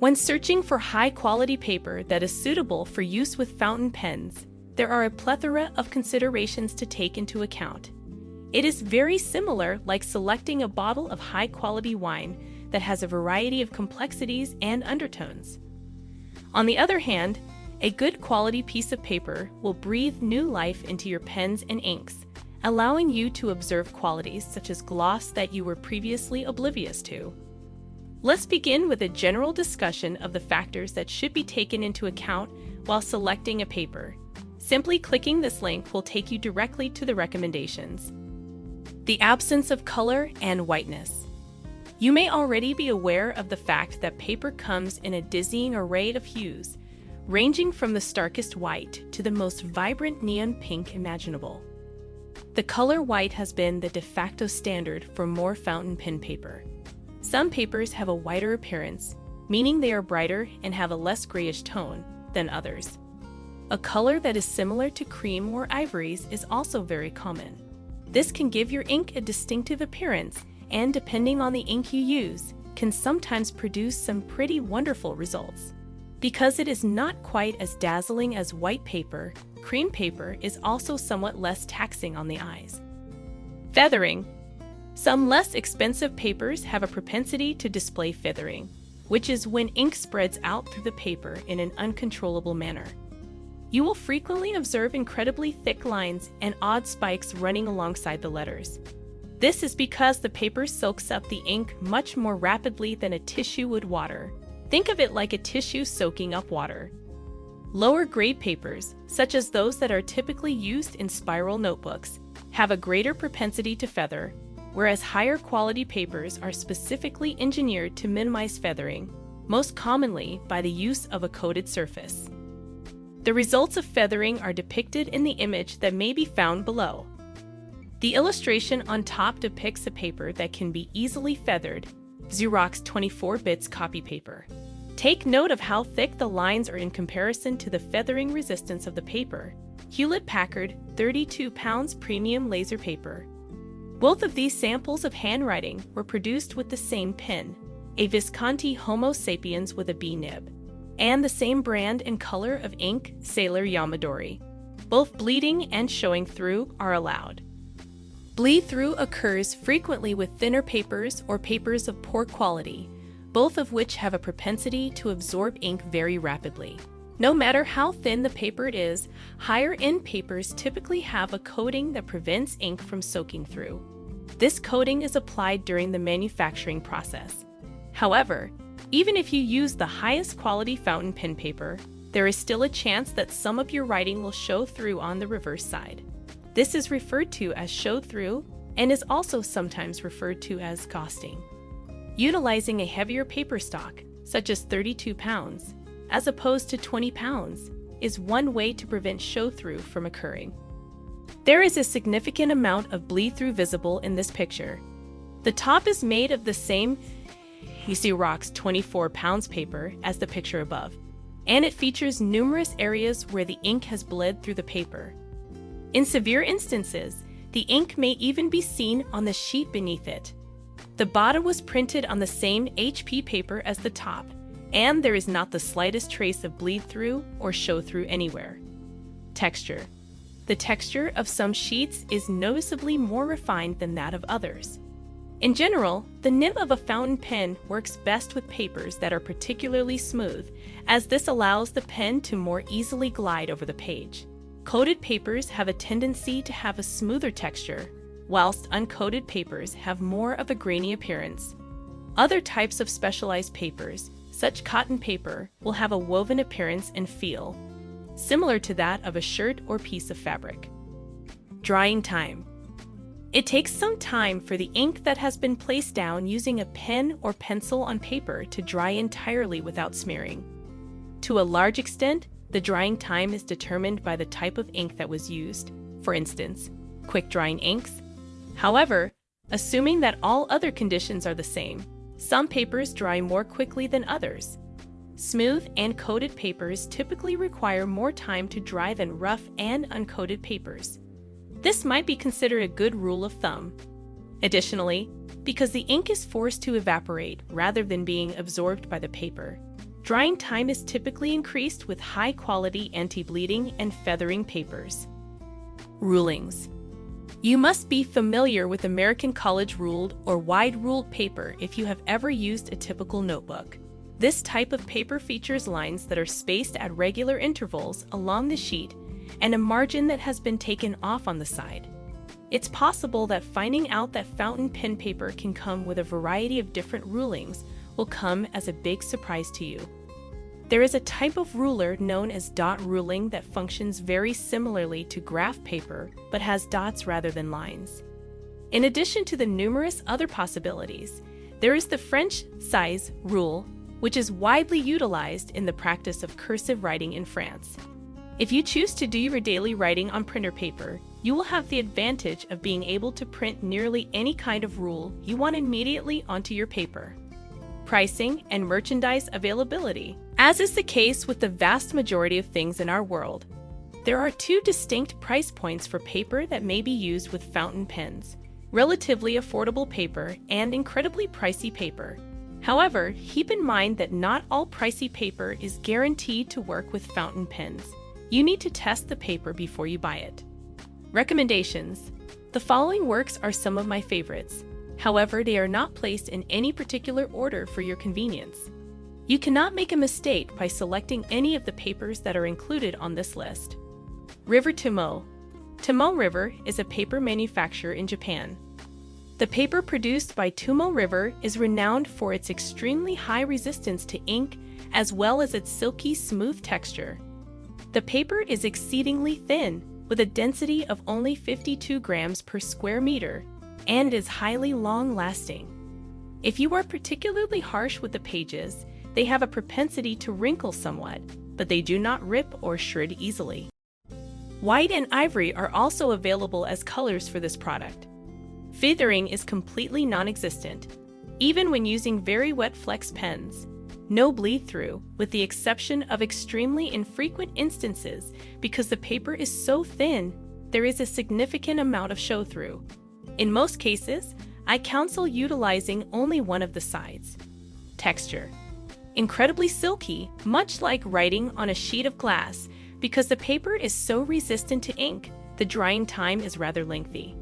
When searching for high-quality paper that is suitable for use with fountain pens, there are a plethora of considerations to take into account. It is very similar like selecting a bottle of high-quality wine that has a variety of complexities and undertones. On the other hand, a good quality piece of paper will breathe new life into your pens and inks, allowing you to observe qualities such as gloss that you were previously oblivious to. Let's begin with a general discussion of the factors that should be taken into account while selecting a paper. Simply clicking this link will take you directly to the recommendations. The absence of color and whiteness. You may already be aware of the fact that paper comes in a dizzying array of hues, ranging from the starkest white to the most vibrant neon pink imaginable. The color white has been the de facto standard for more fountain pen paper. Some papers have a whiter appearance, meaning they are brighter and have a less grayish tone than others. A color that is similar to cream or ivories is also very common. This can give your ink a distinctive appearance and, depending on the ink you use, can sometimes produce some pretty wonderful results. Because it is not quite as dazzling as white paper, cream paper is also somewhat less taxing on the eyes. Feathering. Some less expensive papers have a propensity to display feathering, which is when ink spreads out through the paper in an uncontrollable manner. You will frequently observe incredibly thick lines and odd spikes running alongside the letters. This is because the paper soaks up the ink much more rapidly than a tissue would water. Think of it like a tissue soaking up water. Lower grade papers, such as those that are typically used in spiral notebooks, have a greater propensity to feather, whereas higher quality papers are specifically engineered to minimize feathering, most commonly by the use of a coated surface. The results of feathering are depicted in the image that may be found below. The illustration on top depicts a paper that can be easily feathered, Xerox 24 bits copy paper. Take note of how thick the lines are in comparison to the feathering resistance of the paper, Hewlett-Packard 32 pounds premium laser paper. Both of these samples of handwriting were produced with the same pen, a Visconti Homo sapiens with a B nib, and the same brand and color of ink, Sailor Yamadori. Both bleeding and showing through are allowed. Bleed-through occurs frequently with thinner papers or papers of poor quality, both of which have a propensity to absorb ink very rapidly. No matter how thin the paper is, higher-end papers typically have a coating that prevents ink from soaking through. This coating is applied during the manufacturing process. However, even if you use the highest quality fountain pen paper, there is still a chance that some of your writing will show through on the reverse side. This is referred to as show-through and is also sometimes referred to as ghosting. Utilizing a heavier paper stock, such as 32 pounds, as opposed to 20 pounds, is one way to prevent show-through from occurring. There is a significant amount of bleed-through visible in this picture. The top is made of the same Xerox 24 pounds paper as the picture above, and it features numerous areas where the ink has bled through the paper. In severe instances, the ink may even be seen on the sheet beneath it. The bottom was printed on the same HP paper as the top, and there is not the slightest trace of bleed-through or show-through anywhere. Texture. The texture of some sheets is noticeably more refined than that of others. In general, the nib of a fountain pen works best with papers that are particularly smooth, as this allows the pen to more easily glide over the page. Coated papers have a tendency to have a smoother texture, whilst uncoated papers have more of a grainy appearance. Other types of specialized papers, such cotton paper, will have a woven appearance and feel, similar to that of a shirt or piece of fabric. Drying time. It takes some time for the ink that has been placed down using a pen or pencil on paper to dry entirely without smearing. To a large extent, the drying time is determined by the type of ink that was used, for instance, quick-drying inks. However, assuming that all other conditions are the same, some papers dry more quickly than others. Smooth and coated papers typically require more time to dry than rough and uncoated papers. This might be considered a good rule of thumb. Additionally, because the ink is forced to evaporate rather than being absorbed by the paper, Drying time is typically increased with high-quality anti-bleeding and feathering papers. Rulings. You must be familiar with American college-ruled or wide-ruled paper if you have ever used a typical notebook. This type of paper features lines that are spaced at regular intervals along the sheet and a margin that has been taken off on the side. It's possible that finding out that fountain pen paper can come with a variety of different rulings will come as a big surprise to you. There is a type of ruler known as dot ruling that functions very similarly to graph paper but has dots rather than lines. In addition to the numerous other possibilities, there is the French size rule, which is widely utilized in the practice of cursive writing in France. If you choose to do your daily writing on printer paper, you will have the advantage of being able to print nearly any kind of rule you want immediately onto your paper. Pricing and merchandise availability. As is the case with the vast majority of things in our world, there are two distinct price points for paper that may be used with fountain pens: relatively affordable paper and incredibly pricey paper. However, keep in mind that not all pricey paper is guaranteed to work with fountain pens. You need to test the paper before you buy it. Recommendations. The following works are some of my favorites. However, they are not placed in any particular order for your convenience. You cannot make a mistake by selecting any of the papers that are included on this list. River Tomoe. Tomoe River is a paper manufacturer in Japan. The paper produced by Tomoe River is renowned for its extremely high resistance to ink as well as its silky smooth texture. The paper is exceedingly thin, with a density of only 52 grams per square meter, and is highly long-lasting. If you are particularly harsh with the pages, they have a propensity to wrinkle somewhat, but they do not rip or shred easily. White and ivory are also available as colors for this product. Feathering is completely non-existent, even when using very wet flex pens. No bleed-through, with the exception of extremely infrequent instances because the paper is so thin, there is a significant amount of show-through. In most cases, I counsel utilizing only one of the sides. Texture. Incredibly silky, much like writing on a sheet of glass. Because the paper is so resistant to ink, the drying time is rather lengthy.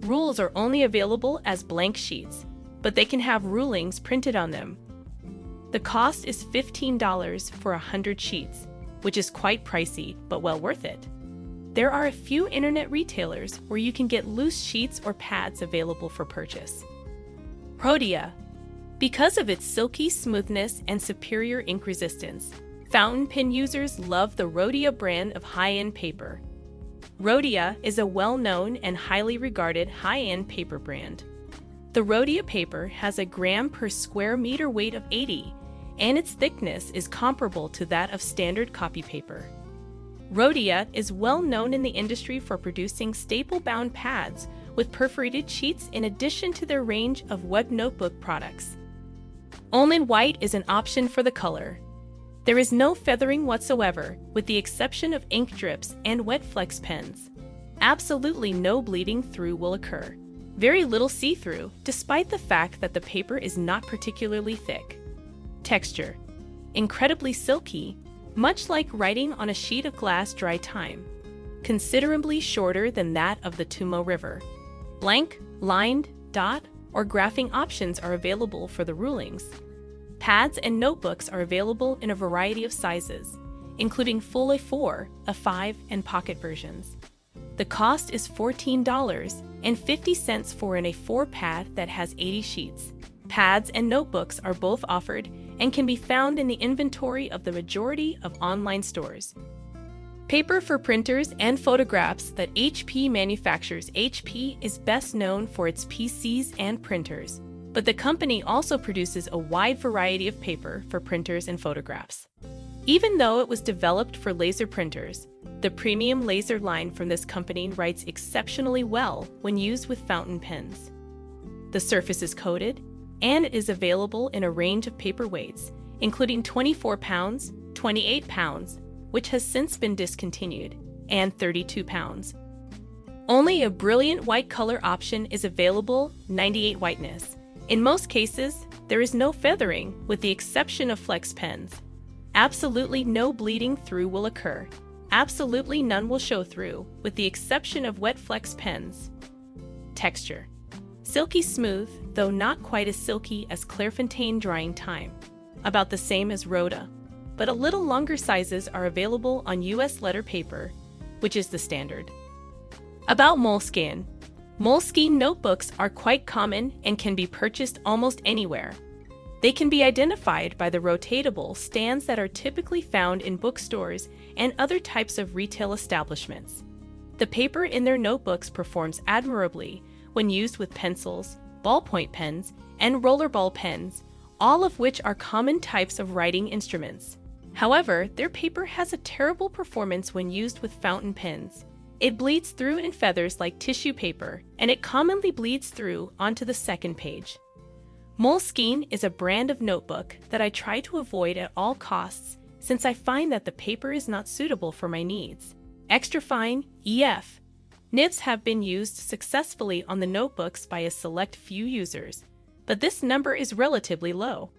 Rules are only available as blank sheets, but they can have rulings printed on them. The cost is $15 for 100 sheets, which is quite pricey, but well worth it. There are a few internet retailers where you can get loose sheets or pads available for purchase. Rhodia. Because of its silky smoothness and superior ink resistance, fountain pen users love the Rhodia brand of high-end paper. Rhodia is a well-known and highly regarded high-end paper brand. The Rhodia paper has a gram per square meter weight of 80, and its thickness is comparable to that of standard copy paper. Rhodia is well known in the industry for producing staple-bound pads with perforated sheets in addition to their range of web notebook products. Only white is an option for the color. There is no feathering whatsoever, with the exception of ink drips and wet flex pens. Absolutely no bleeding through will occur. Very little see-through, despite the fact that the paper is not particularly thick. Texture. Incredibly silky, much like writing on a sheet of glass dry time. Considerably shorter than that of the Tomoe River. Blank, lined, dot, or graphing options are available for the rulings. Pads and notebooks are available in a variety of sizes, including full A4, A5, and pocket versions. The cost is $14.50 for an A4 pad that has 80 sheets. Pads and notebooks are both offered and can be found in the inventory of the majority of online stores. Paper for printers and photographs that HP manufactures. HP is best known for its PCs and printers, but the company also produces a wide variety of paper for printers and photographs. Even though it was developed for laser printers, the premium laser line from this company writes exceptionally well when used with fountain pens. The surface is coated, and it is available in a range of paper weights, including 24 pounds, 28 pounds, which has since been discontinued, and 32 pounds. Only a brilliant white color option is available, 98 whiteness. In most cases, there is no feathering, with the exception of flex pens. Absolutely no bleeding through will occur. Absolutely none will show through, with the exception of wet flex pens. Texture. Silky smooth, though not quite as silky as Clairefontaine drying time. About the same as Rhoda, but a little longer sizes are available on US letter paper, which is the standard. About Moleskine. Moleskine notebooks are quite common and can be purchased almost anywhere. They can be identified by the rotatable stands that are typically found in bookstores and other types of retail establishments. The paper in their notebooks performs admirably when used with pencils, ballpoint pens, and rollerball pens, all of which are common types of writing instruments. However, their paper has a terrible performance when used with fountain pens. It bleeds through in feathers like tissue paper, and it commonly bleeds through onto the second page. Moleskine is a brand of notebook that I try to avoid at all costs since I find that the paper is not suitable for my needs. Extra fine, EF. Nibs have been used successfully on the notebooks by a select few users, but this number is relatively low.